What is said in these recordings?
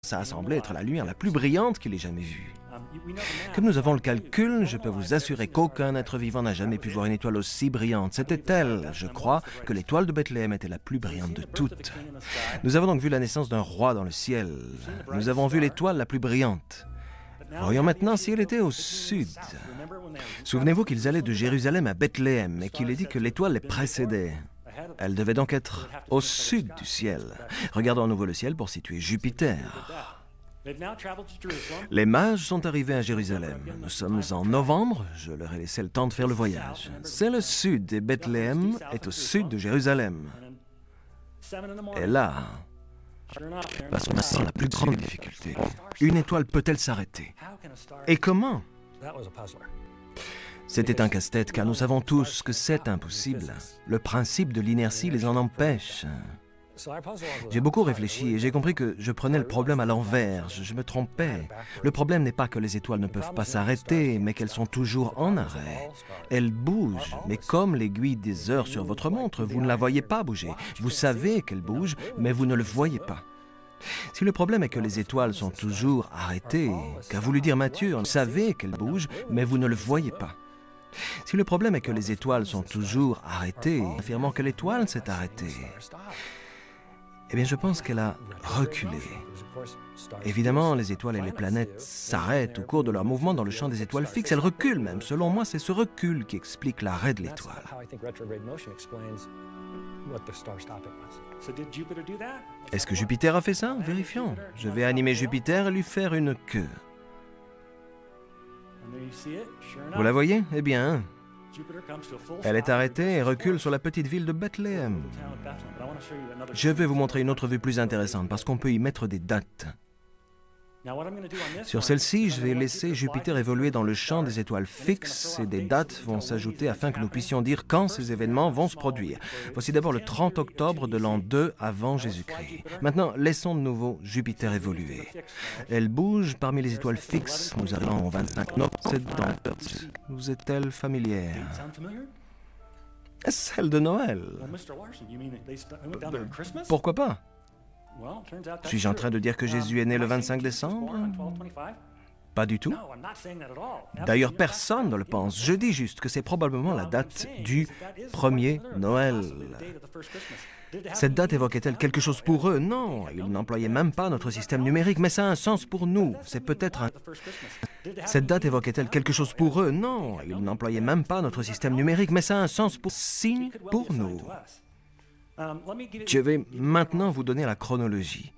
Ça a semblé être la lumière la plus brillante qu'il ait jamais vue. Comme nous avons le calcul, je peux vous assurer qu'aucun être vivant n'a jamais pu voir une étoile aussi brillante. C'était elle, je crois, que l'étoile de Bethléem était la plus brillante de toutes. Nous avons donc vu la naissance d'un roi dans le ciel. Nous avons vu l'étoile la plus brillante. Voyons maintenant si elle était au sud. Souvenez-vous qu'ils allaient de Jérusalem à Bethléem et qu'il est dit que l'étoile les précédait. Elle devait donc être au sud du ciel. Regardons à nouveau le ciel pour situer Jupiter. Les mages sont arrivés à Jérusalem. Nous sommes en novembre, je leur ai laissé le temps de faire le voyage. C'est le sud et Bethléem est au sud de Jérusalem. Et là, passons la plus grande difficulté. Une étoile peut-elle s'arrêter? Et comment? C'était un casse-tête car nous savons tous que c'est impossible. Le principe de l'inertie les en empêche. J'ai beaucoup réfléchi et j'ai compris que je prenais le problème à l'envers. Je me trompais. Le problème n'est pas que les étoiles ne peuvent pas s'arrêter, mais qu'elles sont toujours en arrêt. Elles bougent, mais comme l'aiguille des heures sur votre montre, vous ne la voyez pas bouger. Vous savez qu'elle bouge, mais vous ne le voyez pas. Si le problème est que les étoiles sont toujours arrêtées, qu'a voulu dire Matthieu, vous savez qu'elles bougent, mais vous ne le voyez pas. Si le problème est que les étoiles sont toujours arrêtées, affirmant que l'étoile s'est arrêtée, eh bien, je pense qu'elle a reculé. Évidemment, les étoiles et les planètes s'arrêtent au cours de leur mouvement dans le champ des étoiles fixes. Elles reculent même. Selon moi, c'est ce recul qui explique l'arrêt de l'étoile. Est-ce que Jupiter a fait ça? Vérifions. Je vais animer Jupiter et lui faire une queue. Vous la voyez? Eh bien, elle est arrêtée et recule sur la petite ville de Bethléem. Je vais vous montrer une autre vue plus intéressante parce qu'on peut y mettre des dates. Sur celle-ci, je vais laisser Jupiter évoluer dans le champ des étoiles fixes et des dates vont s'ajouter afin que nous puissions dire quand ces événements vont se produire. Voici d'abord le 30 octobre de l'an 2 avant Jésus-Christ. Maintenant, laissons de nouveau Jupiter évoluer. Elle bouge parmi les étoiles fixes. Nous allons au 25 novembre. Cette date vous est-elle familière? Celle de Noël. Pourquoi pas? Suis-je en train de dire que Jésus est né le 25 décembre? Pas du tout. D'ailleurs, personne ne le pense. Je dis juste que c'est probablement la date du premier Noël. Cette date évoquait-elle quelque chose pour eux? Non, ils n'employaient même pas notre système numérique, mais ça a un sens pour nous. C'est peut-être un... Cette date évoquait-elle quelque chose pour eux? Non, ils n'employaient même pas notre système numérique, mais ça a un sens pour... Signe pour nous. Je vais maintenant vous donner la chronologie.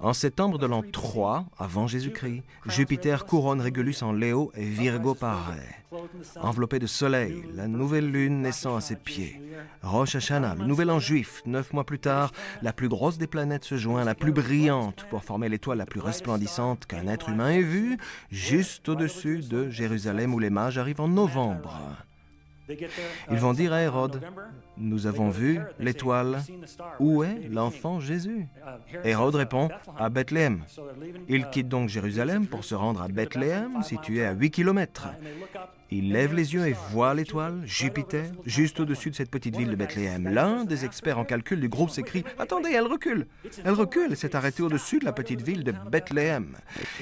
En septembre de l'an 3, avant Jésus-Christ, Jupiter couronne Régulus en Léo et Virgo paraît. Enveloppé de soleil, la nouvelle lune naissant à ses pieds. Rosh Hashanah, le nouvel an juif, 9 mois plus tard, la plus grosse des planètes se joint, la plus brillante, pour former l'étoile la plus resplendissante qu'un être humain ait vue, juste au-dessus de Jérusalem où les mages arrivent en novembre. Ils vont dire à Hérode, « Nous avons vu l'étoile. Où est l'enfant Jésus ?» Hérode répond, « À Bethléem. » Ils quittent donc Jérusalem pour se rendre à Bethléem, situé à 8 kilomètres. Ils lèvent les yeux et voient l'étoile, Jupiter, juste au-dessus de cette petite ville de Bethléem. L'un des experts en calcul du groupe s'écrie « Attendez, elle recule !» Elle recule et s'est arrêtée au-dessus de la petite ville de Bethléem.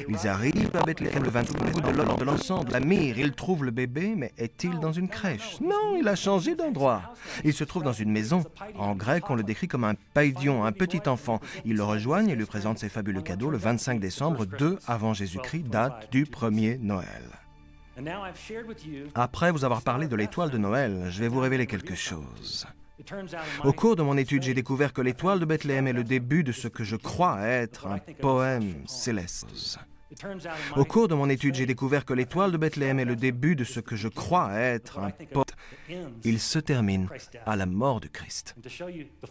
Ils arrivent à Bethléem le 25 août de l'ensemble. La mire, ils trouvent le bébé, mais est-il dans une crèche? Non, il a changé d'endroit. Il se trouve dans une maison. En grec, on le décrit comme un païdion, un petit enfant. Ils le rejoignent et lui présentent ses fabuleux cadeaux le 25 décembre 2 avant Jésus-Christ, date du premier Noël. Après vous avoir parlé de l'étoile de Noël, je vais vous révéler quelque chose. Au cours de mon étude, j'ai découvert que l'étoile de Bethléem est le début de ce que je crois être un poème céleste. Au cours de mon étude, j'ai découvert que l'étoile de Bethléem est le début de ce que je crois être un poème. Il se termine à la mort de Christ.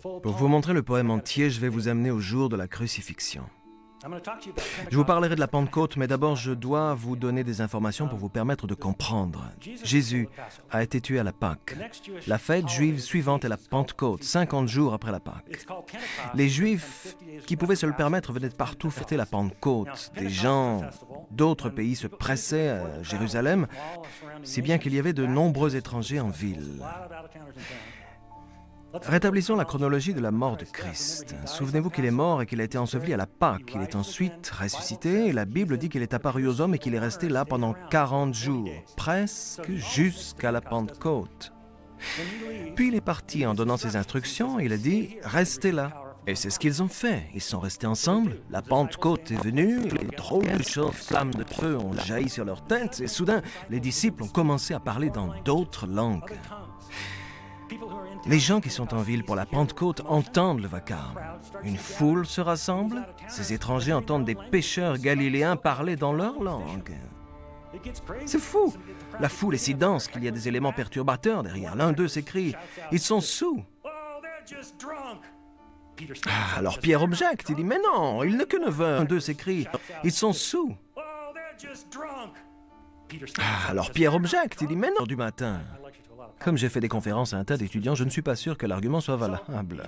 Pour vous montrer le poème entier, je vais vous amener au jour de la crucifixion. Je vous parlerai de la Pentecôte, mais d'abord je dois vous donner des informations pour vous permettre de comprendre. Jésus a été tué à la Pâque. La fête juive suivante est la Pentecôte, 50 jours après la Pâque. Les Juifs qui pouvaient se le permettre venaient de partout fêter la Pentecôte. Des gens d'autres pays se pressaient à Jérusalem, si bien qu'il y avait de nombreux étrangers en ville. Rétablissons la chronologie de la mort de Christ. Souvenez-vous qu'il est mort et qu'il a été enseveli à la Pâque. Il est ensuite ressuscité et la Bible dit qu'il est apparu aux hommes et qu'il est resté là pendant 40 jours, presque jusqu'à la Pentecôte. Puis il est parti en donnant ses instructions et il a dit « Restez là ». Et c'est ce qu'ils ont fait. Ils sont restés ensemble, la Pentecôte est venue, les drôles de choses, flammes de feu ont jailli sur leurs têtes et soudain, les disciples ont commencé à parler dans d'autres langues. Les gens qui sont en ville pour la Pentecôte entendent le vacarme. Une foule se rassemble, ces étrangers entendent des pêcheurs galiléens parler dans leur langue. C'est fou! La foule est si dense qu'il y a des éléments perturbateurs derrière. L'un d'eux s'écrie « Ils sont sous !» Alors Pierre objecte, il dit « Mais non, il n'est que 9 heures. » L'un d'eux s'écrie « Ils sont sous !» Alors Pierre objecte, il dit « Mais non, du matin. » Comme j'ai fait des conférences à un tas d'étudiants, je ne suis pas sûr que l'argument soit valable.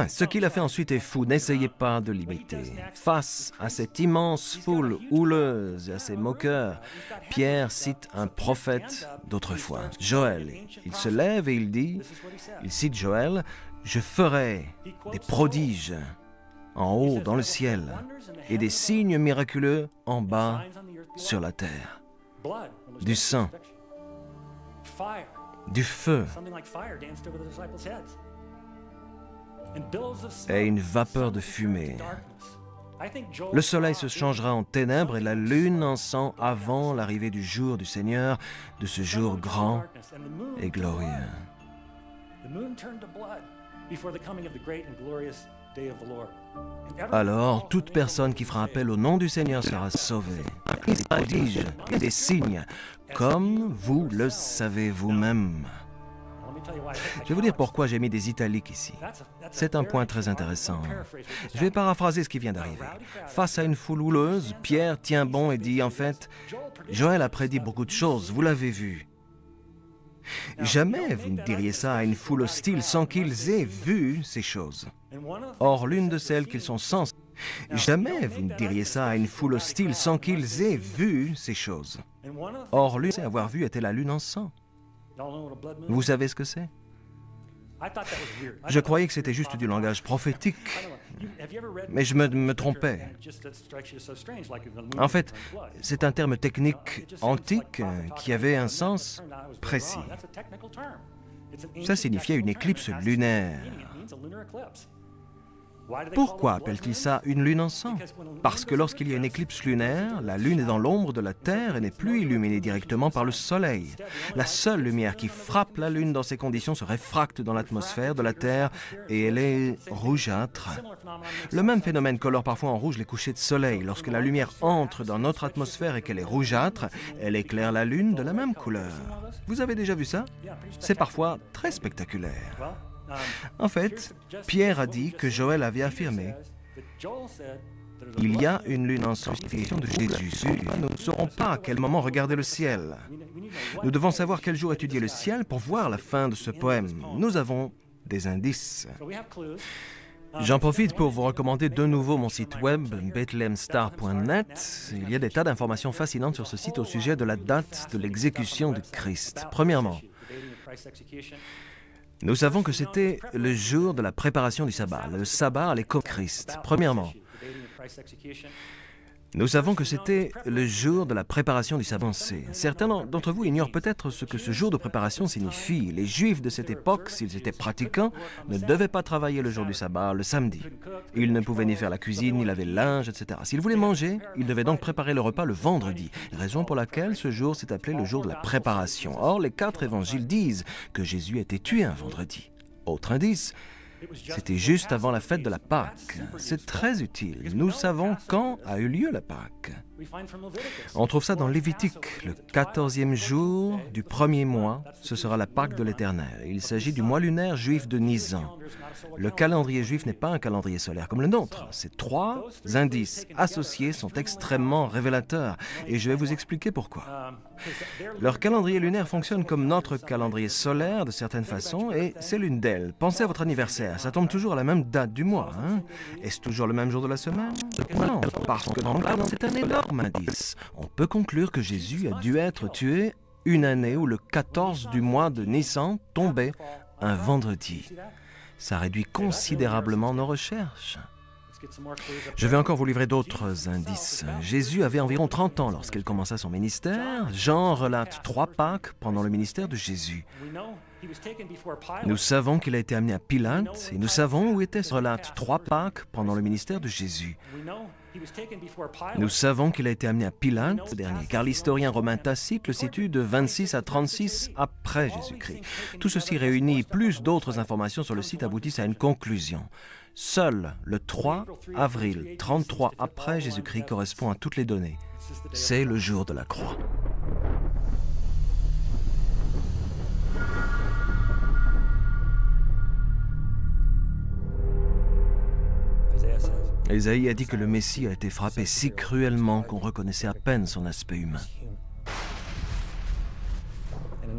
Ce qu'il a fait ensuite est fou, n'essayez pas de l'imiter. Face à cette immense foule houleuse et à ces moqueurs, Pierre cite un prophète d'autrefois, Joël. Il se lève et il cite Joël, « Je ferai des prodiges en haut dans le ciel et des signes miraculeux en bas sur la terre. Du sang, du feu et une vapeur de fumée. Le soleil se changera en ténèbres et la lune en sang avant l'arrivée du jour du Seigneur, de ce jour grand et glorieux. » Alors, toute personne qui fera appel au nom du Seigneur sera sauvée. Des prodiges et des signes, comme vous le savez vous-même. Je vais vous dire pourquoi j'ai mis des italiques ici. C'est un point très intéressant. Je vais paraphraser ce qui vient d'arriver. Face à une foule houleuse, Pierre tient bon et dit, en fait, Joël a prédit beaucoup de choses, vous l'avez vu. Jamais vous ne diriez ça à une foule hostile sans qu'ils aient vu ces choses. Or, l'une de celles qu'ils sont censés... Jamais vous ne diriez ça à une foule hostile sans qu'ils aient vu ces choses. Or, l'une à avoir vu était la lune en sang. Vous savez ce que c'est? Je croyais que c'était juste du langage prophétique, mais je me trompais. En fait, c'est un terme technique antique qui avait un sens précis. Ça signifiait une éclipse lunaire. Pourquoi appelle-t-il ça une lune en sang? Parce que lorsqu'il y a une éclipse lunaire, la lune est dans l'ombre de la Terre et n'est plus illuminée directement par le soleil. La seule lumière qui frappe la lune dans ces conditions se réfracte dans l'atmosphère de la Terre et elle est rougeâtre. Le même phénomène colore parfois en rouge les couchers de soleil. Lorsque la lumière entre dans notre atmosphère et qu'elle est rougeâtre, elle éclaire la lune de la même couleur. Vous avez déjà vu ça? C'est parfois très spectaculaire. En fait, Pierre a dit que Joël avait affirmé « Il y a une lune en sanctification de Jésus. Nous ne saurons pas à quel moment regarder le ciel. Nous devons savoir quel jour étudier le ciel pour voir la fin de ce poème. Nous avons des indices. » J'en profite pour vous recommander de nouveau mon site web, bethlehemstar.net. Il y a des tas d'informations fascinantes sur ce site au sujet de la date de l'exécution de Christ. Premièrement, nous savons que c'était le jour de la préparation du sabbat. Le sabbat allait comme Christ. Premièrement, nous savons que c'était le jour de la préparation du sabbat. Certains d'entre vous ignorent peut-être ce que ce jour de préparation signifie. Les Juifs de cette époque, s'ils étaient pratiquants, ne devaient pas travailler le jour du sabbat, le samedi. Ils ne pouvaient ni faire la cuisine, ni laver le linge, etc. S'ils voulaient manger, ils devaient donc préparer le repas le vendredi, raison pour laquelle ce jour s'est appelé le jour de la préparation. Or, les 4 évangiles disent que Jésus a été tué un vendredi. Autre indice, c'était juste avant la fête de la Pâque. C'est très utile. Nous savons quand a eu lieu la Pâque. On trouve ça dans Lévitique, le 14e jour du premier mois. Ce sera la Pâque de l'Éternel. Il s'agit du mois lunaire juif de Nisan. Le calendrier juif n'est pas un calendrier solaire comme le nôtre. Ces 3 indices associés sont extrêmement révélateurs et je vais vous expliquer pourquoi. Leur calendrier lunaire fonctionne comme notre calendrier solaire de certaines façons et c'est l'une d'elles. Pensez à votre anniversaire, ça tombe toujours à la même date du mois. Est-ce toujours le même jour de la semaine? Non, parce que dans c'est un énorme indice. On peut conclure que Jésus a dû être tué une année où le 14 du mois de Nissan tombait un vendredi. Ça réduit considérablement nos recherches. Je vais encore vous livrer d'autres indices. Jésus avait environ 30 ans lorsqu'il commença son ministère. Jean relate 3 Pâques pendant le ministère de Jésus. Nous savons qu'il a été amené à Pilate et nous savons où était ce relate 3 Pâques pendant le ministère de Jésus. Nous savons qu'il a été amené à Pilate, ce dernier, car l'historien romain Tacite le situe de 26 à 36 après Jésus-Christ. Tout ceci réuni plus d'autres informations sur le site aboutissent à une conclusion. Seul le 3 avril 33 après Jésus-Christ correspond à toutes les données. C'est le jour de la croix. Ésaïe a dit que le Messie a été frappé si cruellement qu'on reconnaissait à peine son aspect humain.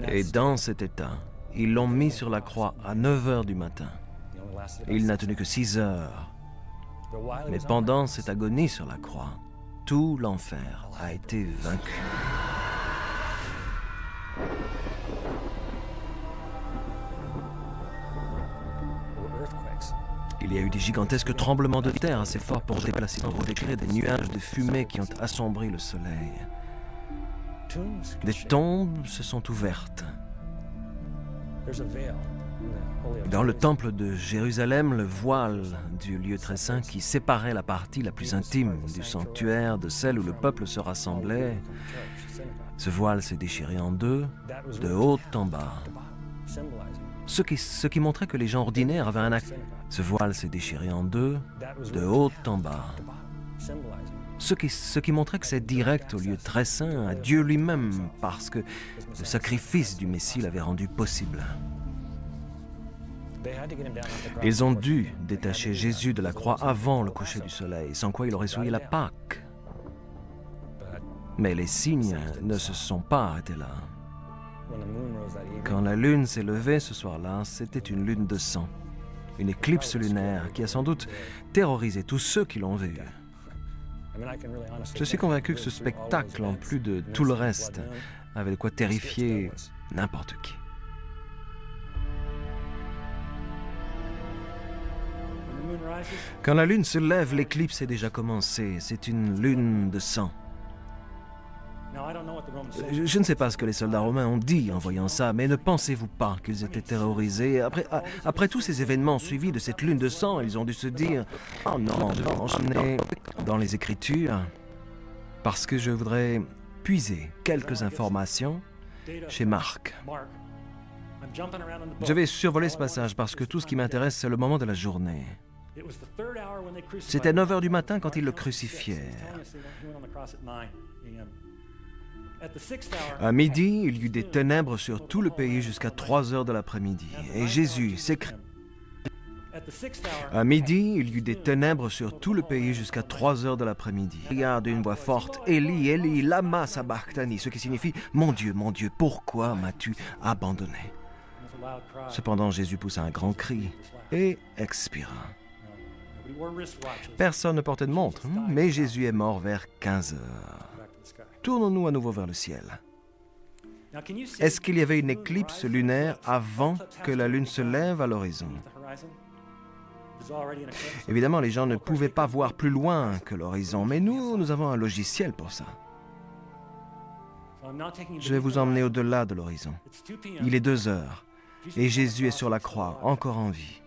Et dans cet état, ils l'ont mis sur la croix à 9 heures du matin. Il n'a tenu que 6 heures. Mais pendant cette agonie sur la croix, tout l'enfer a été vaincu. Il y a eu des gigantesques tremblements de terre assez forts pour déplacer des nuages de fumée qui ont assombri le soleil. Des tombes se sont ouvertes. Dans le temple de Jérusalem, le voile du lieu très saint qui séparait la partie la plus intime du sanctuaire de celle où le peuple se rassemblait, ce voile s'est déchiré en deux, de haut en bas. Ce qui montrait que les gens ordinaires avaient un acte. Ce voile s'est déchiré en deux, de haut en bas. Ce qui montrait que c'est direct au lieu très saint, à Dieu lui-même, parce que le sacrifice du Messie l'avait rendu possible. Ils ont dû détacher Jésus de la croix avant le coucher du soleil, sans quoi il aurait souillé la Pâque. Mais les signes ne se sont pas arrêtés là. Quand la lune s'est levée ce soir-là, c'était une lune de sang, une éclipse lunaire qui a sans doute terrorisé tous ceux qui l'ont vue. Je suis convaincu que ce spectacle, en plus de tout le reste, avait de quoi terrifier n'importe qui. Quand la lune se lève, l'éclipse est déjà commencée. C'est une lune de sang. Je ne sais pas ce que les soldats romains ont dit en voyant ça, mais ne pensez-vous pas qu'ils étaient terrorisés? Après tous ces événements suivis de cette lune de sang, ils ont dû se dire « Oh non, je vais enchaîner dans les Écritures, parce que je voudrais puiser quelques informations chez Marc. » Je vais survoler ce passage parce que tout ce qui m'intéresse, c'est le moment de la journée. C'était 9 heures du matin quand ils le crucifièrent. À midi, il y eut des ténèbres sur tout le pays jusqu'à 3 heures de l'après-midi. Et Jésus s'écria. À midi, il y eut des ténèbres sur tout le pays jusqu'à 3 heures de l'après-midi. Il cria d'une voix forte, « Eli, Eli, lama sabachthani », ce qui signifie « Mon Dieu, pourquoi m'as-tu abandonné ?» Cependant, Jésus poussa un grand cri et expira. Personne ne portait de montre, mais Jésus est mort vers 15 heures. Tournons-nous à nouveau vers le ciel. Est-ce qu'il y avait une éclipse lunaire avant que la lune se lève à l'horizon? Évidemment, les gens ne pouvaient pas voir plus loin que l'horizon, mais nous avons un logiciel pour ça. Je vais vous emmener au-delà de l'horizon. Il est 2 heures, et Jésus est sur la croix, encore en vie.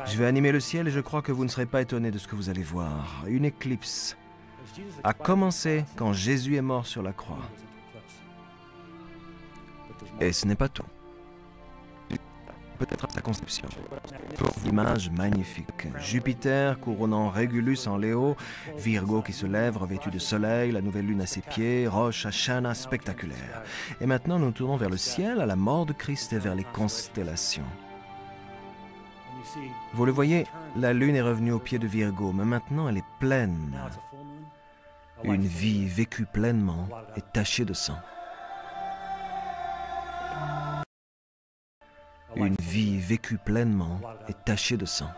Je vais animer le ciel et je crois que vous ne serez pas étonnés de ce que vous allez voir. Une éclipse a commencé quand Jésus est mort sur la croix. Et ce n'est pas tout. Peut-être à sa conception. Image magnifique. Jupiter couronnant Régulus en Léo, Virgo qui se lève revêtu de soleil, la nouvelle lune à ses pieds, Roche Hashanah spectaculaire. Et maintenant nous tournons vers le ciel, à la mort de Christ et vers les constellations. Vous le voyez, la lune est revenue au pied de Virgo, mais maintenant elle est pleine. Une vie vécue pleinement est tachée de sang. Une vie vécue pleinement est tachée de sang.